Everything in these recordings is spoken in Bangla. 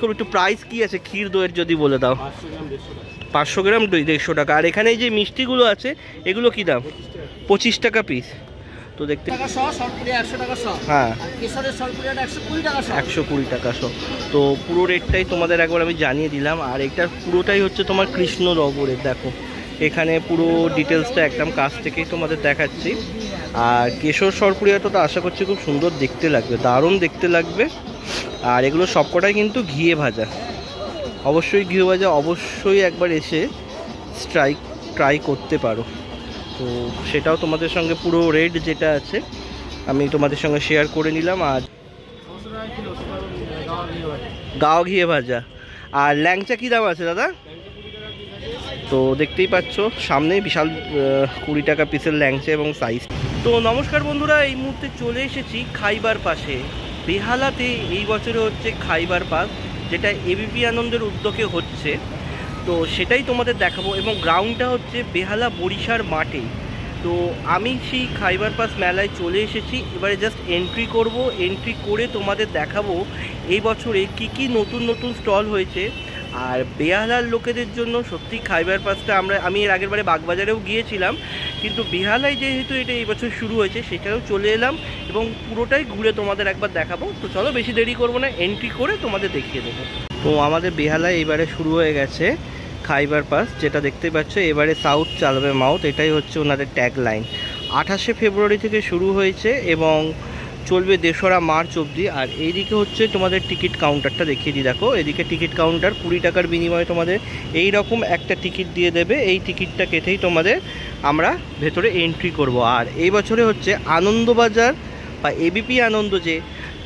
একটু প্রাইস কি আছে ক্ষীর দইয়ের যদি বলে দাও। 500 গ্রাম দই 150 টাকা। আর এখানে এই যে মিষ্টিগুলো আছে এগুলো কি দাম? 25 টাকা পিস। তো দেখতে হ্যাঁ 120 টাকা শো। তো পুরো রেটটাই তোমাদের একবার আমি জানিয়ে দিলাম। আর এটার পুরোটাই হচ্ছে তোমার কৃষ্ণনগরের। দেখো এখানে পুরো ডিটেলসটা একদম কাছ থেকেই তোমাদের দেখাচ্ছি। আর কেশর সরপুরিয়া তো আশা করছি খুব সুন্দর দেখতে লাগবে, দারুণ দেখতে লাগবে। আর এগুলো সবকটাই কিন্তু ঘিয়ে ভাজা, অবশ্যই ঘিয়ে ভাজা, অবশ্যই একবার এসে ট্রাই করতে পারো। তো সেটাও তোমাদের সঙ্গে পুরো রেট যেটা আছে আমি তোমাদের সঙ্গে শেয়ার করে নিলাম। আর গাও ঘিয়ে ভাজা। আর ল্যাংচা কী দাম আছে দাদা? তো দেখতেই পাচ্ছ সামনেই বিশাল 20 টাকা পিসের ল্যাংচা এবং সাইজ। তো নমস্কার বন্ধুরা, এই মুহূর্তে চলে এসেছি খাইবার পাশে বেহালাতে। এই বছরে হচ্ছে খাইবার পাস, যেটা এবিপি আনন্দের উদ্যোগে হচ্ছে। তো সেটাই তোমাদের দেখাবো। এবং গ্রাউন্ডটা হচ্ছে বেহালা বরিশার মাঠে। তো আমি সেই খাইবার পাস মেলায় চলে এসেছি। এবারে জাস্ট এন্ট্রি করব, এন্ট্রি করে তোমাদের দেখাবো এই বছরে কি নতুন নতুন স্টল হয়েছে। আর বেহালার লোকেদের জন্য সত্যি খাইবার পাসটা আমি এর আগের বারে বাগবাজারেও গিয়েছিলাম, কিন্তু বেহালায় যেহেতু এটা এই বছর শুরু হয়েছে সেটাও চলে এলাম এবং পুরোটাই ঘুরে তোমাদের একবার দেখাবো। তো চলো বেশি দেরি করবো না, এন্ট্রি করে তোমাদের দেখিয়ে দেবো। তো আমাদের বেহালায় এবারে শুরু হয়ে গেছে খাইবার পাস, যেটা দেখতে পাচ্ছ এবারে সাউথ চালবে মাউথ, এটাই হচ্ছে ওনাদের ট্যাগ লাইন। 28শে ফেব্রুয়ারি থেকে শুরু হয়েছে এবং চলবে 3রা মার্চ অবধি। আর এইদিকে হচ্ছে তোমাদের টিকিট কাউন্টারটা দেখিয়ে দিই। দেখো এদিকে টিকিট কাউন্টার, 20 টাকার বিনিময়ে তোমাদের এই রকম একটা টিকিট দিয়ে দেবে। এই টিকিটটা কেটেই তোমাদের আমরা ভেতরে এন্ট্রি করব। আর এই বছরে হচ্ছে আনন্দবাজার বা এবিপি আনন্দ, যে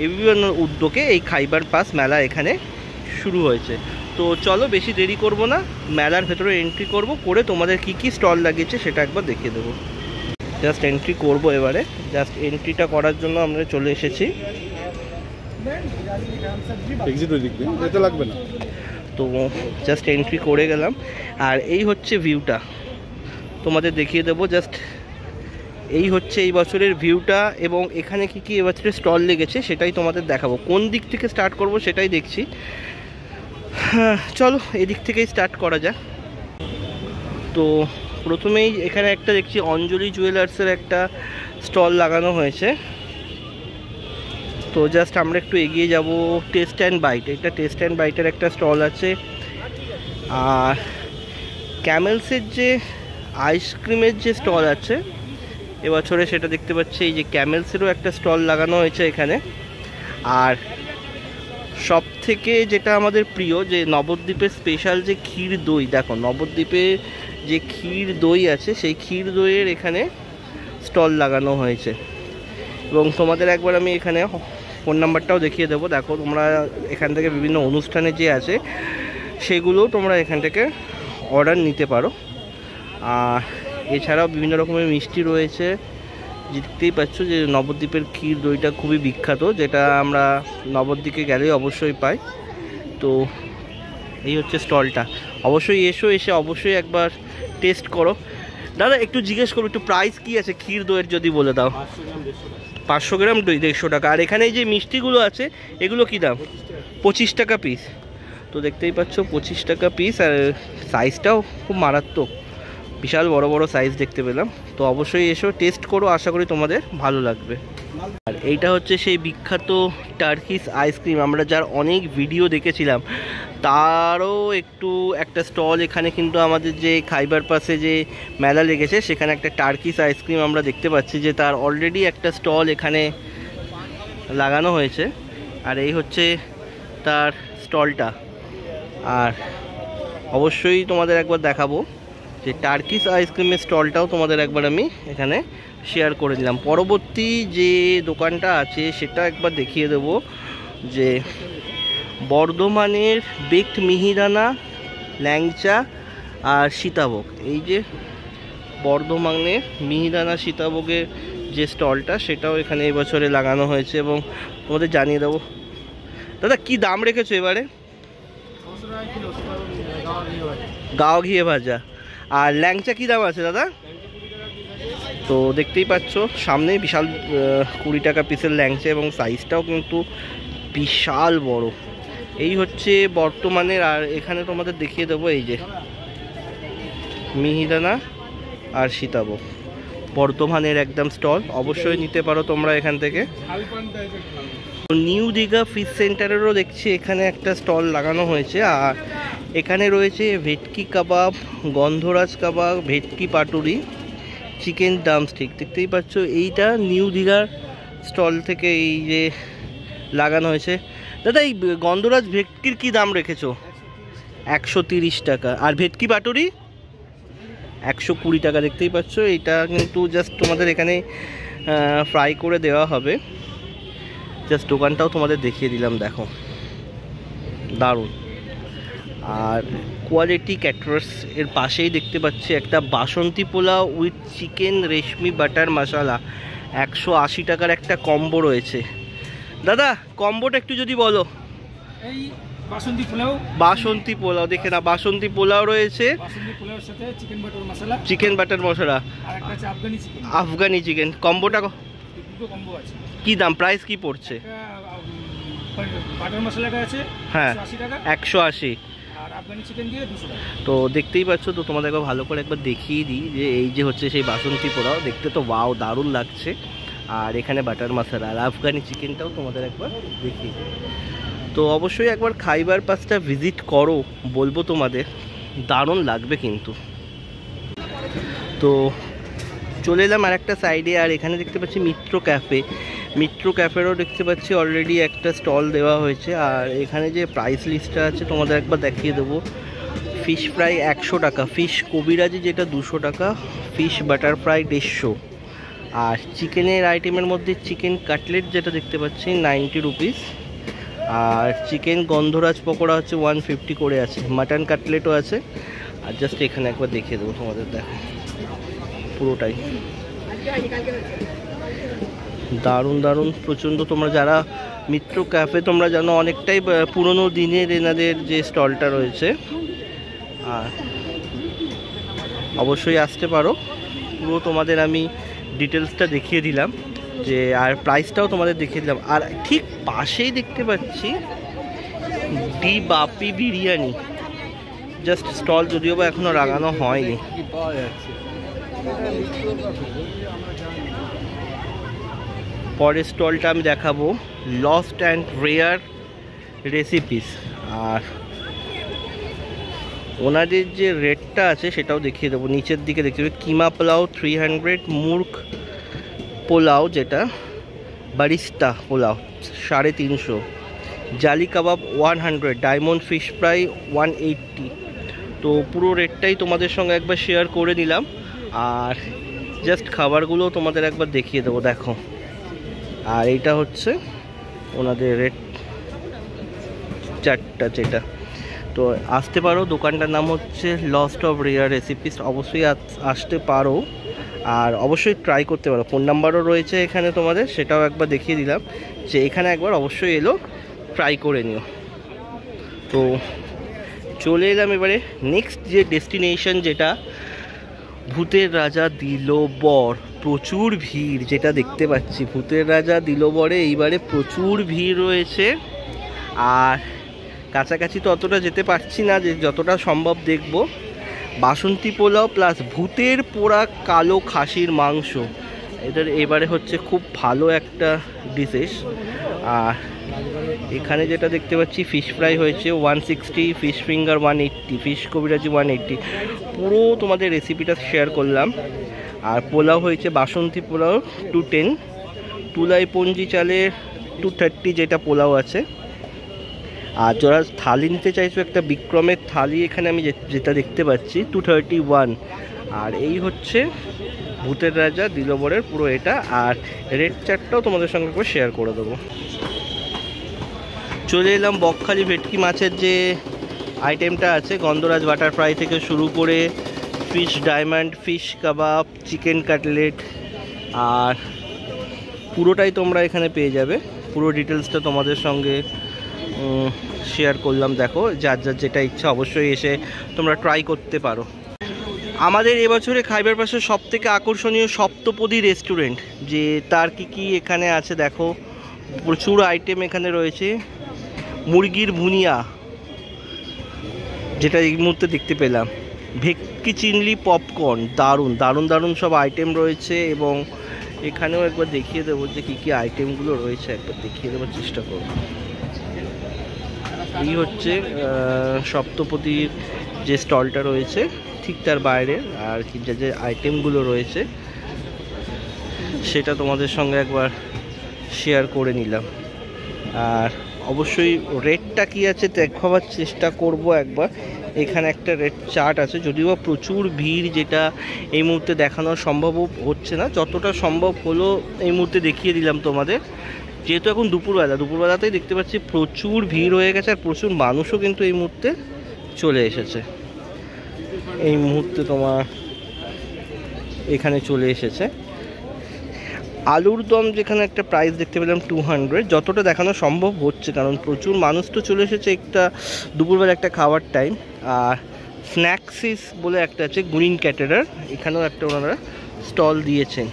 এবিপি আনন্দ উদ্যোগে এই খাইবার পাস মেলা এখানে শুরু হয়েছে। তো চলো বেশি দেরি করব না, মেলার ভেতরে এন্ট্রি করব, করে তোমাদের কি স্টল লাগিয়েছে সেটা একবার দেখিয়ে দেবো। জাস্ট এন্ট্রি করব এবারে। জাস্ট এন্ট্রিটা করার জন্য আমরা চলে এসেছি। তো জাস্ট এন্ট্রি করে গেলাম। আর এই হচ্ছে ভিউটা তোমাদের দেখিয়ে দেবো। জাস্ট এই হচ্ছে এই বছরের ভিউটা এবং এখানে কি এবছরের স্টল লেগেছে সেটাই তোমাদের দেখাবো। কোন দিক থেকে স্টার্ট করব সেটাই দেখছি। হ্যাঁ চলো এদিক থেকেই স্টার্ট করা যাক। তো প্রথমেই এখানে একটা দেখছি অঞ্জলি জুয়েলার্সের একটা স্টল লাগানো হয়েছে। তো জাস্ট আমরা একটু এগিয়ে যাব। টেস্ট অ্যান্ড বাইট, এটা টেস্ট অ্যান্ড বাইটের একটা স্টল আছে। আর ক্যামেলসের যে আইসক্রিমের যে স্টল আছে এবছরে সেটা দেখতে পাচ্ছি। এই যে ক্যামেলসেরও একটা স্টল লাগানো হয়েছে এখানে। আর সব থেকে যেটা আমাদের প্রিয়, যে নবদ্বীপের স্পেশাল যে ক্ষীর দই, দেখো নবদ্বীপে যে ক্ষীর দই আছে সেই ক্ষীর দইয়ের এখানে স্টল লাগানো হয়েছে। এবং তোমাদের একবার আমি এখানে ফোন নাম্বারটাও দেখিয়ে দেবো। দেখো তোমরা এখান থেকে বিভিন্ন অনুষ্ঠানে যে আছে সেগুলোও তোমরা এখান থেকে অর্ডার নিতে পারো। আর এছাড়াও বিভিন্ন রকমের মিষ্টি রয়েছে। দেখতেই পাচ্ছ যে নবদ্বীপের ক্ষীর দইটা খুবই বিখ্যাত, যেটা আমরা নবদ্বীপে গেলেই অবশ্যই পাই। তো এই হচ্ছে স্টলটা, অবশ্যই এসে অবশ্যই একবার টেস্ট করো। দাদা একটু জিজ্ঞেস করো একটু প্রাইস কি আছে ক্ষীর দইয়ের যদি বলে দাও। 500 গ্রাম দই 150 টাকা। আর এখানে এই যে মিষ্টিগুলো আছে এগুলো কি দাম? 25 টাকা পিস। তো দেখতেই পাচ্ছ 25 টাকা পিস। আর সাইজটাও খুব মারাত্মক, বিশাল বড় বড় সাইজ দেখতে পেলাম। তো অবশ্যই এসো টেস্ট করো, আশা করি তোমাদের ভালো লাগবে। আর এইটা হচ্ছে সেই বিখ্যাত টার্কিশ আইসক্রিম, আমরা যার অনেক ভিডিও দেখেছিলাম তারও একটা স্টল এখানে কিন্তু আমাদের যে খাইবার পাসে যে মেলা লেগেছে সেখানে একটা টার্কিশ আইসক্রিম আমরা দেখতে পাচ্ছি যে তার অলরেডি একটা স্টল এখানে লাগানো হয়েছে। আর এই হচ্ছে তার স্টলটা। আর অবশ্যই তোমাদের একবার দেখাবো যে টার্কিশ আইসক্রিমের স্টলটাও তোমাদের একবার আমি এখানে শেয়ার করে দিলাম। পরবর্তী যে দোকানটা আছে সেটা একবার দেখিয়ে দেব, যে বর্ধমানের বেকড মিহিদানা, ল্যাংচা আর সীতাভোগ। এই যে বর্ধমানের মিহিদানা সীতাভোগের যে স্টলটা সেটাও এখানে এবছরে লাগানো হয়েছে এবং তোমাদের জানিয়ে দেবো। দাদা কি দাম রেখেছো এবারে? গাও ঘিয়ে ভাজা। আর ল্যাংচা কী দাম আছে দাদা? তো দেখতেই পাচ্ছ সামনেই বিশাল 20 টাকা পিসের ল্যাংচা এবং সাইজটাও কিন্তু বিশাল বড়। এই হচ্ছে বর্তমানের। আর এখানে তোমাদের দেখিয়ে দেবো এই যে মিহিদানা আর সীতাভোগ, বর্ধমানের একদম স্টল, অবশ্যই নিতে পারো তোমরা এখান থেকে। নিউ দীঘা ফিশ সেন্টারেরও দেখছি এখানে একটা স্টল লাগানো হয়েছে। আর এখানে রয়েছে ভেটকি কাবাব, গন্ধরাজ কাবাব, ভেটকি পাটুরি, চিকেন ড্রামস্টিক। দেখতেই পাচ্ছ এইটা নিউ দীঘার স্টল থেকে এই যে লাগানো হয়েছে। দাদা এই গন্ধরাজ ভেটকির কি দাম রেখেছো? 130 টাকা। আর ভেটকি পাটুরি 120 টাকা। দেখতেই পাচ্ছ এটা কিন্তু জাস্ট তোমাদের এখানে ফ্রাই করে দেওয়া হবে। জাস্ট দোকানটাও তোমাদের দেখিয়ে দিলাম, দেখো দারুণ। আর কোয়ালিটি ক্যাটারার্স এর পাশেই দেখতে পাচ্ছি একটা Basanti pulao with chicken reshmi butter masala, 180 টাকার একটা কম্বো রয়েছে। দাদা কম্বোটা একটু যদি বলো। এই বাসন্তী পোলাও দেখে না, বাসন্তী পোলাও রয়েছে, চিকেন বাটার মশলা, আফগানি চিকেন। কম্বোটা কি দাম, প্রাইস কি পড়ছে? হ্যাঁ 180। তো দেখতেই পাচ্ছ। তো তোমাদের একবার ভালো করে একবার দেখিয়ে দিই যে এই যে হচ্ছে সেই বাসন্তী পোলাও, দেখতে তো ওয়াও দারুণ লাগছে। আর এখানে বাটার মশলা আর আফগানি চিকেনটাও তোমাদের একবার দেখিয়ে দিই। তো অবশ্যই একবার খাইবার পাসটা ভিজিট করো, বলবো তোমাদের দারুণ লাগবে কিন্তু। তো চলে এলাম আর একটা সাইডে। আর এখানে দেখতে পাচ্ছি মিত্র ক্যাফে, মিত্র ক্যাফেরও দেখতে পাচ্ছি অলরেডি একটা স্টল দেওয়া হয়েছে। আর এখানে যে প্রাইস লিস্টটা আছে তোমাদের একবার দেখিয়ে দেবো। ফিশ ফ্রাই 100 টাকা, ফিশ কবিরাজি যেটা 200 টাকা, ফিশ বাটার ফ্রাই 150। আর চিকেনের আইটেমের মধ্যে চিকেন কাটলেট যেটা দেখতে পাচ্ছি 90 রুপিস। আর চিকেন গন্ধরাজ পকোড়া হচ্ছে 150 করে আছে, মাটন কাটলেটও আছে। আর জাস্ট এখানে একবার দেখিয়ে দেবো তোমাদের, দেখো পুরোটাই দারুণ দারুণ প্রচণ্ড। তোমরা যারা মিত্র ক্যাফে তোমরা জানো অনেকটাই পুরনো দিনের এনাদের যে স্টলটা রয়েছে, আর অবশ্যই আসতে পারো। পুরো তোমাদের আমি ডিটেলসটা দেখিয়ে দিলাম যে, আর প্রাইসটাও তোমাদের দেখিয়ে দিলাম। আর ঠিক পাশেই দেখতে পাচ্ছি ডি বাপি বিরিয়ানি, জাস্ট স্টল যদিও বা এখনো লাগানো হয়নি। পরের স্টলটা আমি দেখাবো লস্ট অ্যান্ড রেয়ার রেসিপিস। আর ওনাদের যে রেটটা আছে সেটাও দেখিয়ে দেবো। নিচের দিকে দেখতে পাবে কিমা পোলাও 300, মুর্গ পোলাও যেটা বারিস্তা পোলাও 350, জালি কাবাব 100, ডায়মন্ড ফিশ ফ্রাই 180। তো পুরো রেটটাই তোমাদের সঙ্গে একবার শেয়ার করে নিলাম। আর জাস্ট খাবারগুলো তোমাদের একবার দেখিয়ে দেবো, দেখো। আর এইটা হচ্ছে ওনাদের রেট চারটা যেটা। তো আসতে পারো, দোকানটার নাম হচ্ছে লস্ট অফ রেয়ার রেসিপিস, অবশ্যই আসতে পারো। আর অবশ্যই ট্রাই করতে পারো। ফোন নাম্বারও রয়েছে এখানে তোমাদের, সেটাও একবার দেখিয়ে দিলাম যে এখানে একবার অবশ্যই এলো ট্রাই করে নিও। তো চলে এলাম এবারে নেক্সট যে ডেস্টিনেশন, যেটা ভূতের রাজা দিলোবর। প্রচুর ভিড় যেটা দেখতে পাচ্ছি, ভূতের রাজা দিলোবরে এইবারে প্রচুর ভিড় রয়েছে। আর কাছাকাছি তো অতটা যেতে পারছি না, যে যতটা সম্ভব দেখব। বাসন্তী পোলাও প্লাস ভূতের পোড়া কালো খাসির মাংস, এদের এবারে হচ্ছে খুব ভালো একটা ডিশেস। আর এখানে যেটা দেখতে পাচ্ছি ফিশ ফ্রাই হয়েছে 160, ফিশ ফিঙ্গার 180, ফিশ কবিরাজি 180। পুরো তোমাদের রেসিপিটা শেয়ার করলাম। আর পোলাও হয়েছে বাসন্তী পোলাও 210, তুলাইপঞ্জি চালের 230 যেটা পোলাও আছে। আর যারা থালি নিতে চাইছো একটা বিক্রমের থালি এখানে আমি যেটা দেখতে পাচ্ছি 231। আর এই হচ্ছে ভূতের রাজা দিলোবরের পুরো এটা। আর রেট চার্টটাও তোমাদের সঙ্গে করে শেয়ার করে দেবো। চলে এলাম বকখালি ভেটকি মাছের যে আইটেমটা আছে, গন্ধরাজ বাটার ফ্রাই থেকে শুরু করে ফিশ ডায়মন্ড, ফিশ কাবাব, চিকেন কাটলেট, আর পুরোটাই তোমরা এখানে পেয়ে যাবে। পুরো ডিটেলসটা তোমাদের সঙ্গে শেয়ার করলাম। দেখো যার যার যেটা ইচ্ছা অবশ্যই এসে তোমরা ট্রাই করতে পারো। আমাদের এবছরে খাইবার পাসের সবথেকে আকর্ষণীয় সপ্তপদী রেস্টুরেন্ট, যে তার কি কি এখানে আছে দেখো, প্রচুর আইটেম এখানে রয়েছে। মুরগির ভুনিয়া, যেটা এই মুহূর্তে দেখতে পেলাম। ভেটকি চিংড়ি পপকর্ন, দারুণ দারুণ দারুণ সব আইটেম রয়েছে। এবং এখানেও একবার দেখিয়ে দেবো যে কী কী আইটেমগুলো রয়েছে, একবার দেখিয়ে দেওয়ার চেষ্টা করব। এই হচ্ছে সপ্তপদীর যে স্টলটা রয়েছে ঠিক তার বাইরে, আর কি যে যে আইটেমগুলো রয়েছে সেটা তোমাদের সঙ্গে একবার শেয়ার করে নিলাম। আর অবশ্যই রেটটা কী আছে দেখাবার চেষ্টা করব একবার। এখানে একটা রেট চার্ট আছে, যদিও প্রচুর ভিড়, যেটা এই মুহূর্তে দেখানো সম্ভব হচ্ছে না, যতটা সম্ভব হলো এই মুহূর্তে দেখিয়ে দিলাম তোমাদের। যেহেতু এখন দুপুরবেলাতেই দেখতে পাচ্ছি প্রচুর ভিড় হয়ে গেছে, আর প্রচুর মানুষও কিন্তু এই মুহূর্তে চলে এসেছে। এই মুহূর্তে তোমার এখানে চলে এসেছে আলুর দম, যেখানে একটা প্রাইস দেখতে পেলাম 200, যতটা দেখানো সম্ভব হচ্ছে, কারণ প্রচুর মানুষ তো চলে এসেছে একটা দুপুরবেলা একটা খাওয়ার টাইম। আর স্ন্যাক্সিস বলে একটা আছে গ্রিন ক্যাটারার, এখানেও একটা ওনারা স্টল দিয়েছেন।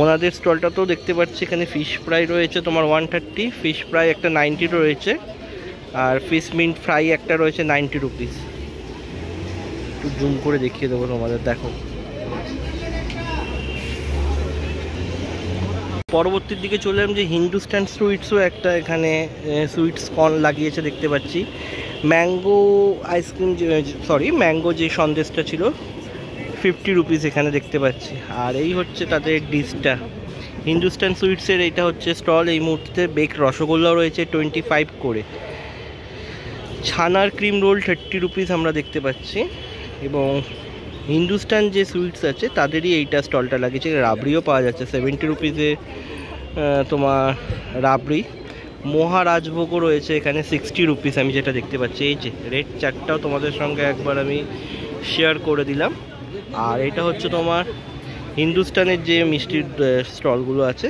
ওনাদের স্টলটাতেও দেখতে পাচ্ছি এখানে ফিশ ফ্রাই রয়েছে তোমার 130, ফিশ ফ্রাই একটা 90 রয়েছে, আর ফিশ মিন্ট ফ্রাই একটা রয়েছে 90 রুপিস। একটু জুম করে দেখিয়ে দেবো তোমাদের, দেখো। পরবর্তীর দিকে চলে এলাম যে হিন্দুস্তান সুইটসও একটা এখানে সুইটস কর্ন লাগিয়েছে দেখতে পাচ্ছি। ম্যাঙ্গো আইসক্রিম, ম্যাঙ্গো যে সন্দেশটা ছিল 50 রুপিস এখানে দেখতে পাচ্ছি। আর এই হচ্ছে তাদের ডিশটা হিন্দুস্তান সুইটসের, এইটা হচ্ছে স্টল এই মুহূর্তে। বেক রসগোল্লাও রয়েছে 25 করে। ছানার ক্রিম রোল 30 রুপিস আমরা দেখতে পাচ্ছি। এবং হিন্দুস্তান যে সুইটস আছে তাদেরই এইটা স্টলটা লাগিয়েছে। রাবড়িও পাওয়া যাচ্ছে 70 রুপিসে তোমার রাবড়ি। মহারাজভোগও রয়েছে এখানে 60 রুপিস, আমি যেটা দেখতে পাচ্ছি। এই যে রেট চারটাও তোমাদের সঙ্গে একবার আমি শেয়ার করে দিলাম। আর এটা হচ্ছে তোমার হিন্দুস্তানের যে মিষ্টির স্টলগুলো আছে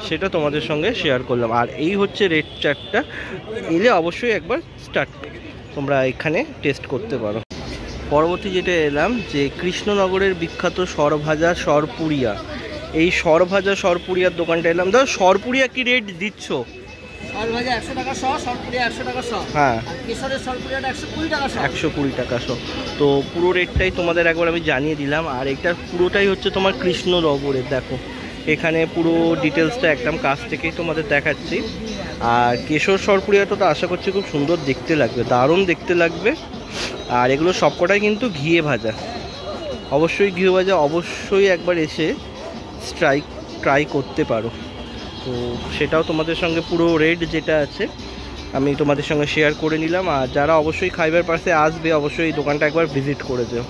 সেটা তোমাদের সঙ্গে শেয়ার করলাম। আর এই হচ্ছে রেট চারটা, এলে অবশ্যই একবার তোমরা এখানে টেস্ট করতে পারো। পরবর্তী যেটা এলাম যে কৃষ্ণনগরের বিখ্যাত সরভাজা সরপুরিয়া, এই সরভাজা সরপুরিয়ার দোকানটা এলাম। দাদা সরপুরিয়া কি রেট দিচ্ছ? সরভাজা 100 টাকা শ, সরপুরিয়া 100 টাকা শ। হ্যাঁ, কেশরের সরপুরিয়াটা 120 টাকা শ। 120 টাকা শ। তো পুরো রেটটাই তোমাদের একবার আমি জানিয়ে দিলাম। আর এটা পুরোটাই হচ্ছে তোমার কৃষ্ণনগরের, দেখো এখানে পুরো ডিটেলসটা একদম কাছ থেকেই তোমাদের দেখাচ্ছি। আর কেশর সরপুরিয়াটা তো আশা করছি খুব সুন্দর দেখতে লাগবে, দারুণ দেখতে লাগবে। আর এগুলো সবকটাই কিন্তু ঘিয়ে ভাজা, অবশ্যই ঘিয়ে ভাজা, অবশ্যই একবার এসে ট্রাই করতে পারো। তো সেটাও তোমাদের সঙ্গে পুরো রেট যেটা আছে আমি তোমাদের সঙ্গে শেয়ার করে নিলাম। আর যারা অবশ্যই খাইবার পাসে আসবে অবশ্যই এই দোকানটা একবার ভিজিট করে যেও।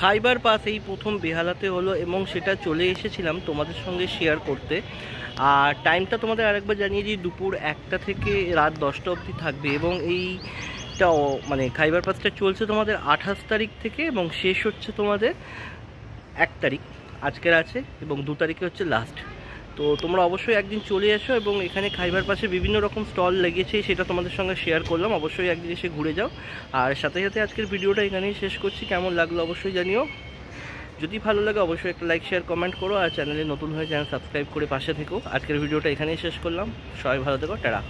খাইবার পাস এই প্রথম বেহালাতে হলো, এবং সেটা চলে এসেছিলাম তোমাদের সঙ্গে শেয়ার করতে। আর টাইমটা তোমাদের আরেকবার জানিয়ে দিই, দুপুর 1টা থেকে রাত 10টা অবধি থাকবে। এবং এইটা মানে খাইবার পাসটা চলছে তোমাদের 28 তারিখ থেকে, এবং শেষ হচ্ছে তোমাদের 1 তারিখ আজকের আছে, এবং 2 তারিখে হচ্ছে লাস্ট। তো তোমরা অবশ্যই একদিন চলে এসো, এবং এখানে খাইবার পাশে বিভিন্ন রকম স্টল লেগেছে সেটা তোমাদের সঙ্গে শেয়ার করলাম। অবশ্যই একদিন এসে ঘুরে যাও। আর সাথে সাথে আজকের ভিডিওটা এখানেই শেষ করছি। কেমন লাগলো অবশ্যই জানিও। যদি ভালো লাগে অবশ্যই একটা লাইক শেয়ার কমেন্ট করো। আর চ্যানেলে নতুন হয়ে চ্যানেল সাবস্ক্রাইব করে পাশে থেকো। আজকের ভিডিওটা এখানেই শেষ করলাম। সবাই ভালো থেকো, টাটা।